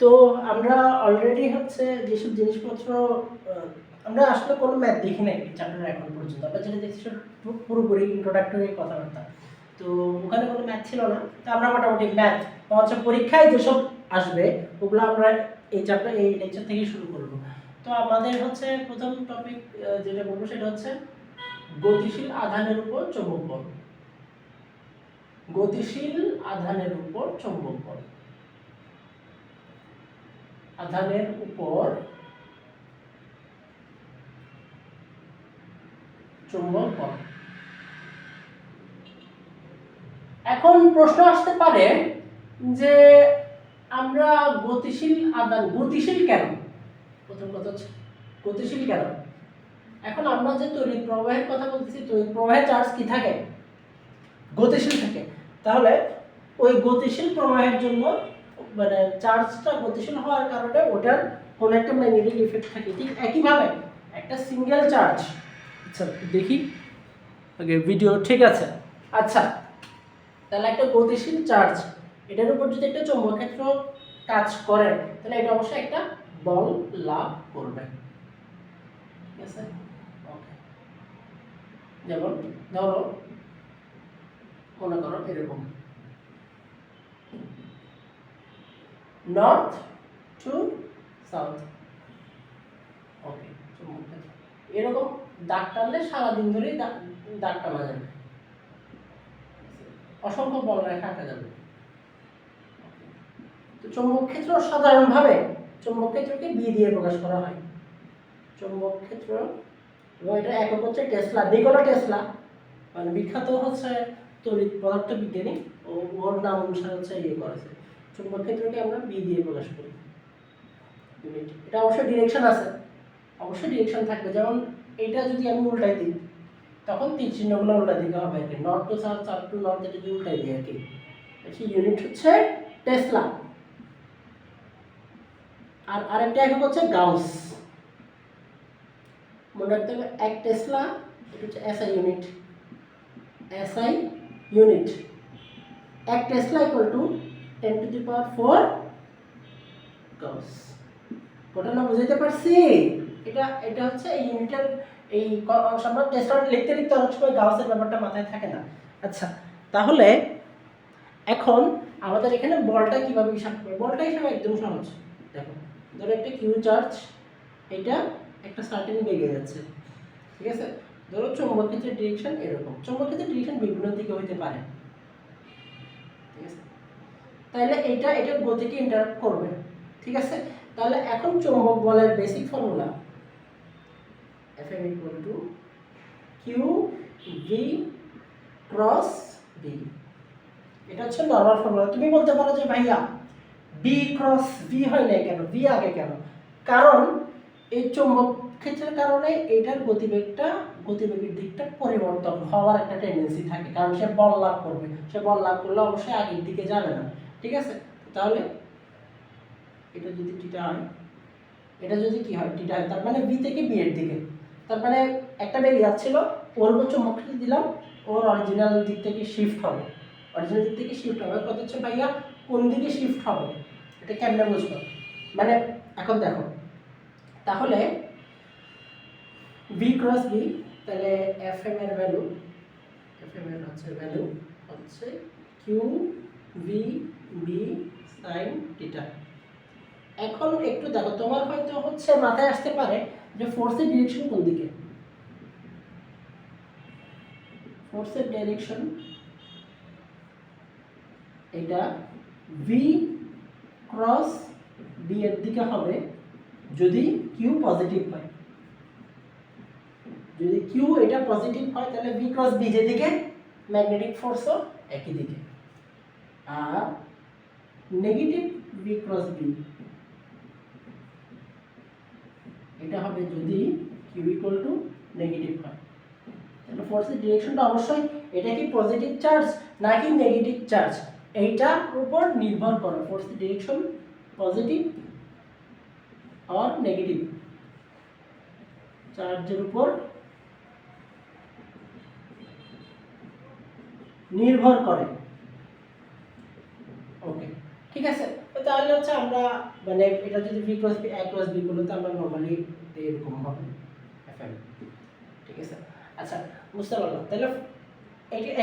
তো আমরা অলরেডি হচ্ছে যেসব জিনিসপত্র আমরা আসলে কোনো ম্যাথ দেখি নাই চ্যাপ্টার এখন পর্যন্ত। আমরা যেটা দেখছি পুরোপুরি ইন্ট্রোডাক্টরি কথাবার্তা। তো ওখানে কোনো ম্যাথ ছিল না। তো আমরা মোটামুটি ম্যাথ বা হচ্ছে পরীক্ষায় যেসব আসবে ওগুলো আমরা এই চ্যাপ্টার এই লেকচার থেকেই শুরু করব। তো আমাদের হচ্ছে প্রথম টপিক যেটা বলবো সেটা হচ্ছে গতিশীল আধানের উপর চৌম্বক বল। গতিশীল আধানের উপর চৌম্বক বল। আধানের উপর চুম্বক বল। এখন প্রশ্ন আসতে পারে যে আমরা গতিশীল আধান গতিশীল কেন? প্রথম কথা হচ্ছে গতিশীল কেন? এখন আমরা যে তড়িৎ প্রবাহের কথা বলতেছি, তড়িৎ প্রবাহে চার্জ কি থাকে? গতিশীল থাকে। তাহলে ওই গতিশীল প্রবাহের জন্য মানে চার্জটা গতিশীল হওয়ার কারণে ওটার কোনো একটা ম্যাগনেটিক ইফেক্ট থাকে। ঠিক একইভাবে একটা সিঙ্গেল চার্জ, আচ্ছা দেখি ওকে ভিডিও ঠিক আছে। আচ্ছা তাহলে একটা গতিশীল চার্জ এটার উপর যদি একটা চৌম্বক ক্ষেত্র কাজ করে তাহলে এটা অবশ্যই একটা বল লাভ করবে। ঠিক আছে, ওকে। যেমন ধরো মনে করো এরকম নর্থ টু সাউথ, ওকে, চৌম্বক ক্ষেত্র এরকম দাগ টানলে সারাদিন ধরেই দাগ টানা যাবে, অসংখ্য বল রেখা আঁকা যাবে। তো চৌম্বক ক্ষেত্র সাধারণভাবে চৌম্বক ক্ষেত্রকে বি দিয়ে প্রকাশ করা হয়। চৌম্বক ক্ষেত্র এবং এটা একক হচ্ছে টেসলা, নিকোলা টেসলা, মানে বিখ্যাত হচ্ছে তড়িৎ পদার্থবিজ্ঞানী, ও ওর নাম অনুসারে হচ্ছে ইয়ে করেছে। চৌম্বক ক্ষেত্রকে আমরা বি দিয়ে প্রকাশ করি। এটা অবশ্যই ডিরেকশন আছে, অবশ্যই ডিরেকশন থাকবে। যেমন এটা যদি আমি উল্টাই দিই তখন তীর চিহ্নগুলো উল্টা দিতে হবে আর কি, north two south, south two north, এটা যদি উল্টাই দিই আর কি। সেই ইউনিট হচ্ছে টেসলা। আর আরেকটা একক হচ্ছে গাউস। মনে রাখতে হবে এক টেসলা এটা হচ্ছে এসআই ইউনিট, এসআই ইউনিট। এক tesla equal to 10 to the power 4 gauss. ঘটনা বুঝাইতে পারছি? এটা এটা হচ্ছে এই ইউনিটের এই আমরা টেসলা লিখতে লিখতে অনেক সময় গাউসের ব্যাপারটা মাথায় থাকে না। আচ্ছা তাহলে এখন আমাদের এখানে বলটা কিভাবে হিসাব করব? বলটা হিসাব একদম সহজ। দেখো ধরো একটা কিউ চার্জ, এটা একটা সার্টেন বেগে যাচ্ছে, ঠিক আছে। ধরো চৌম্বক ক্ষেত্রের ডিরেকশন এরকম, চৌম্বক ক্ষেত্রের ডিরেকশন বিভিন্ন দিকে হইতে পারে, ঠিক আছে। তাহলে এটা এটার গতিকে ইন্টারাপ্ট করবে, ঠিক আছে। তাহলে এখন চৌম্বক বলের basic formula Fm equal to q v cross b। এটা হচ্ছে নরমাল ফর্মুলা। তুমি বলতে পারো যে ভাইয়া b ক্রস v হয় না কেন, v আগে কেন? কারণ এই চৌম্বক ক্ষেত্রের কারণে এটার গতিবেগের দিকটা পরিবর্তন হওয়ার একটা টেন্ডেন্সি থাকে, কারণ সে বল লাভ করবে, সে বল লাভ করলে অবশ্যই আগের দিকে যাবে না, ঠিক আছে। তাহলে এটা যদি টিটা হয়, এটা যদি কি হয় টিটা হয়, তার মানে বি থেকে বি এর দিকে, তার মানে একটা বেগ যাচ্ছিল, ওর উপর চৌম্বক ক্ষেত্র দিলাম, ওর অরিজিনাল দিক থেকে শিফট হবে, অরিজিনাল দিক থেকে শিফট হবে। কথা হচ্ছে ভাইয়া কোন দিকে শিফট হবে এটা কেমনে বুঝবো? মানে এখন দেখো তাহলে ভি ক্রস বি, তাহলে এফ এম এর ভ্যালু, এফ এম এর হচ্ছে ভ্যালু হচ্ছে Q V B sine theta. এখন একটু দেখো, তোমার হয়তো হচ্ছে মাথায় আসতে পারে যে ফোর্সের ডিরেকশন কোন দিকে। ফোর্সের ডাইরেকশন এটা ভি ক্রস বি এর দিকে হবে যদি কিউ পজিটিভ হয়। যদি কিউ এটা পজিটিভ হয় তাহলে ভি ক্রস বি যেদিকে ম্যাগনেটিক ফোর্সও একই দিকে, আর নেগেটিভ ভি ক্রস বি এটা হবে যদি কিউ ইকুয়াল টু নেগেটিভ হয়। তাহলে ফোর্সের ডিরেকশনটা অবশ্যই এটা কি পজিটিভ চার্জ নাকি নেগেটিভ চার্জ এইটার উপর নির্ভর করে, ফোর্সের ডিরেকশন পজিটিভ আর নেগেটিভ চার্জের উপর নির্ভর করে। ওকে, ঠিক আছে, তাহলে হচ্ছে আমরা মানে এটা যদি V cross B A cross B করলে তো আমরা নরমালি এরকম হবে এফএম। ঠিক আছে, আচ্ছা বুঝতে পারলাম। তাহলে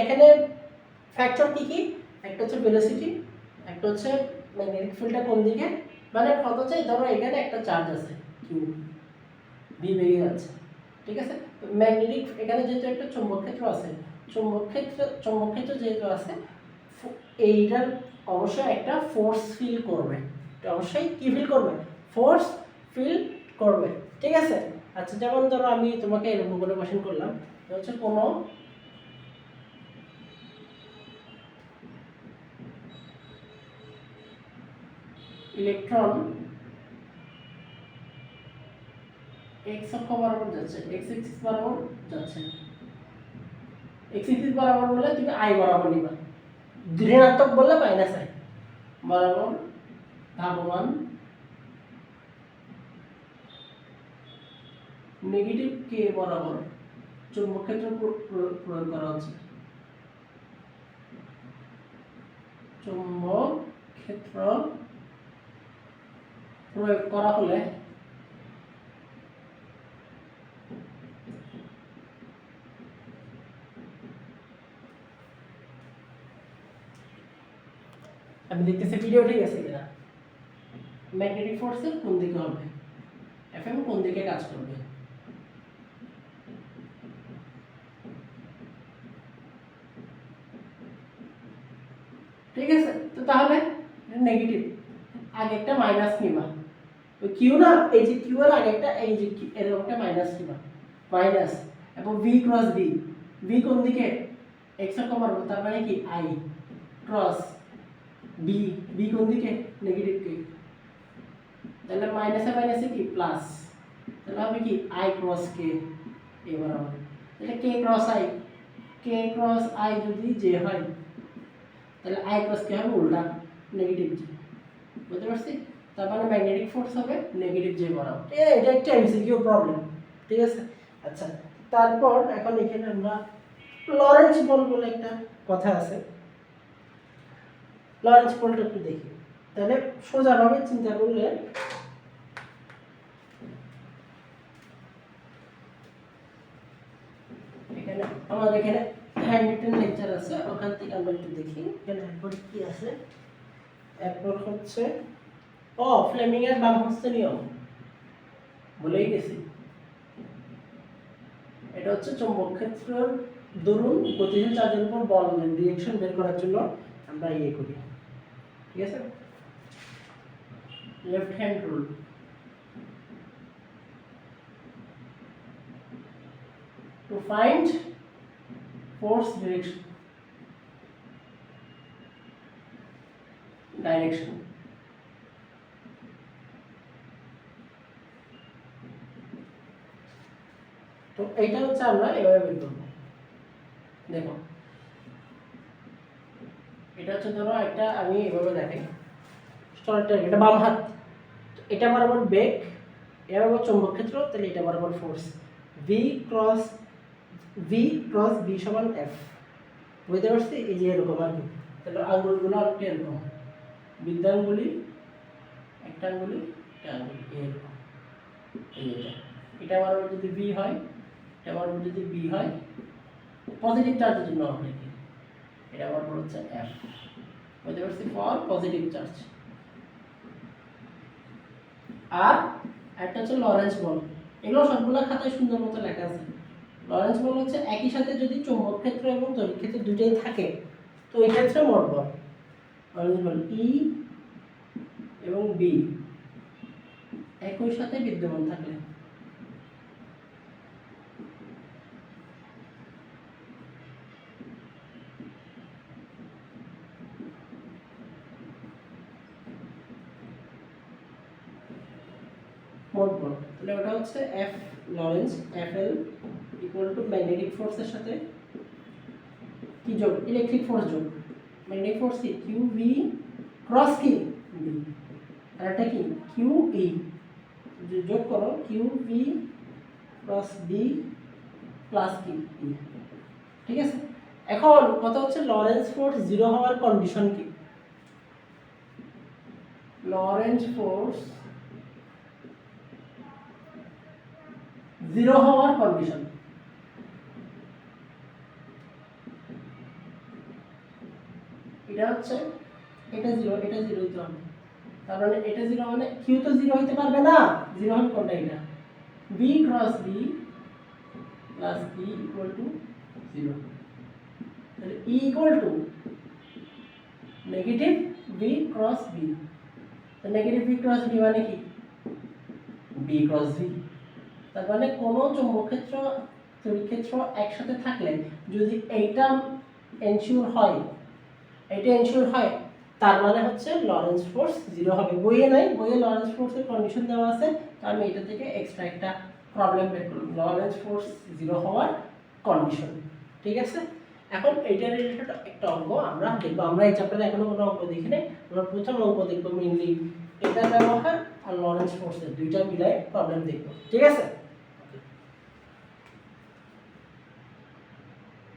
এখানে ফ্যাক্টর কি কি? একটা হচ্ছে ভেলোসিটি, একটা হচ্ছে ম্যাগনেটিক ফিল্ডটা কোন দিকে, মানে কত হচ্ছে ধরো এখানে একটা চার্জ আছে কিউ, বি বেরিয়ে যাচ্ছে। ঠিক আছে, ম্যাগনেটিক এখানে যেহেতু একটা চৌম্বক ক্ষেত্র আছে, চৌম্বক ক্ষেত্র যেহেতু আছে, এইটার অবশ্যই একটা ফোর্স ফিল করবে, এটা অবশ্যই কি ফিল করবে? ফোর্স ফিল করবে। ঠিক আছে, আচ্ছা যেমন ধরো আমি তোমাকে এরকম করে কোশ্চেন করলাম, হচ্ছে কোনো ইলেকট্রন এক্স অক্ষ বরাবর যাচ্ছে, এক্স এক্সিস বরাবর যাচ্ছে, এক্স এক্সিস বরাবর বলে তুমি আই বরাবর নিবা, ঋণাত্মক বললে মাইনাস আই বরাবর ধাবমান নেগেটিভ কে বরাবর চৌম্বক ক্ষেত্র প্রয়োগ করা হচ্ছে। চৌম্বক ক্ষেত্র প্রয়োগ করা হলে আমি দেখতেছি ভিডিও ঠিক আছে কিনা, ম্যাগনেটিক ফোর্সের কোন দিকে হবে, এফএম কোন দিকে কাজ করবে। ঠিক আছে, তো তাহলে নেগেটিভ আগে একটা মাইনাস নিবা, তো কিউ না, এই যে কিউ এর আগে একটা এই যে এরকম একটা মাইনাস নিবা, মাইনাস, এবং ভি ক্রস বি, ভি কোন দিকে এক্স অক্ষ বরাবর, তার মানে কি আই ক্রস বি, বি কোন দিকে নেগেটিভ কে, তাহলে মাইনাসে মাইনাসে কি প্লাস, তাহলে হবে কি আই ক্রস কে এ বরাবর, তাহলে K cross I, K cross I যদি জে হয় তাহলে আই ক্রস কে হবে উল্টা নেগেটিভ জে, বুঝতে পারছি? তার মানে ম্যাগনেটিক ফোর্স হবে নেগেটিভ জে বরাবর। এটা একটা এমসিকিউ প্রবলেম। ঠিক আছে, আচ্ছা তারপর এখন এখানে আমরা লরেন্স বল বলে একটা কথা আছে, লরেন্স বলটা একটু দেখি। তাহলে সোজাভাবে চিন্তা করলে এখানে আমাদের এখানে হ্যান্ডরিটেন লেকচার আছে, ওখান থেকে আমরা একটু দেখি এখানে এরপর কি আছে। এরপর হচ্ছে ফ্লেমিং এর বাম হস্ত নিয়ম বলেই গেছি, এটা হচ্ছে চৌম্বক ক্ষেত্রের দরুন গতিশীল চার্জের উপর বল রিঅ্যাকশন বের করার জন্য আমরা ইয়ে করি। ঠিক আছে, left hand rule, to find force direction. তো এইটা হচ্ছে আমরা এভাবে বের করব। দেখো এটা হচ্ছে ধরো একটা আমি এভাবে দেখাই, এটা বাম হাত, এটা বরাবর বেগ, এটা বরাবর চৌম্বক ক্ষেত্র, তাহলে এটা বরাবর ফোর্স ভি ক্রস বি সমান এফ, বুঝতে পারছি? এই যে এরকম আর কি, তাহলে আঙ্গুলগুলো আর কি এরকম, বৃদ্ধাঙ্গুলি, একটা আঙ্গুলি, একটা আঙ্গুলি এরকম, এটা বরাবর যদি বি হয়, এটা বরাবর যদি বি হয়, পজিটিভ চার্জের জন্য হবে কি, এটা বরাবর হচ্ছে এফ, বুঝতে পারছি? For positive charge. আর একটা হচ্ছে লরেন্স বল, এগুলো সবগুলো খাতায় সুন্দর মতো লেখা আছে। লরেন্স বল হচ্ছে একই সাথে যদি চৌম্বক ক্ষেত্র এবং তড়িৎ ক্ষেত্র দুটোই থাকে, তো এই ক্ষেত্রে মোট বল, লরেন্স বল ই এবং বি একই সাথে বিদ্যমান থাকলে মোট বল, তাহলে ওটা হচ্ছে F Lorentz, F L equal to magnetic ফোর্সের সাথে কি যোগ, ইলেকট্রিক ফোর্স যোগ, ম্যাগনেটিক ফোর্স কি কিউ ভি ক্রস কি বি, আর এটা কি কিউ ই, যোগ করো Q V cross B plus কি ই। ঠিক আছে, এখন কথা হচ্ছে লরেন্স ফোর্স জিরো হওয়ার কন্ডিশন কি, লরেন্জ ফোর্স 0 হওয়ার কন্ডিশন। এটা হচ্ছে এটা 0 এটা 0 হইতে হবে, তার মানে এটা 0 মানে কিউ তো 0 হইতে পারবে না, 0 হবে কোনটা এটা b cross b plus e equal to 0, তাহলে e equal to negative b cross b, তো নেগেটিভ b ক্রস b মানে কি b ক্রস v, তার মানে কোনো চৌম্বক ক্ষেত্র তড়িৎ ক্ষেত্র একসাথে থাকলে যদি এইটা এনশিওর হয়, এটা এনশিওর হয়, তার মানে হচ্ছে লরেন্জ ফোর্স 0 হবে। বইয়ে নাই, বইয়ে লরেন্জ ফোর্সের কন্ডিশন দেওয়া আছে, তো আমি এটা থেকে এক্সট্রা একটা প্রবলেম বের করলাম, লরেন্জ ফোর্স 0 হওয়ার কন্ডিশন। ঠিক আছে, এখন এইটা রিলেটেড একটা অঙ্ক আমরা দেখবো। আমরা এই চ্যাপ্টারে এখনো কোনো অঙ্ক দেখি নাই, আমরা প্রথম অঙ্ক দেখবো মেইনলি এটা ব্যবহার আর লরেন্জ ফোর্সের দুইটা মিলাই প্রবলেম দেখবো। ঠিক আছে।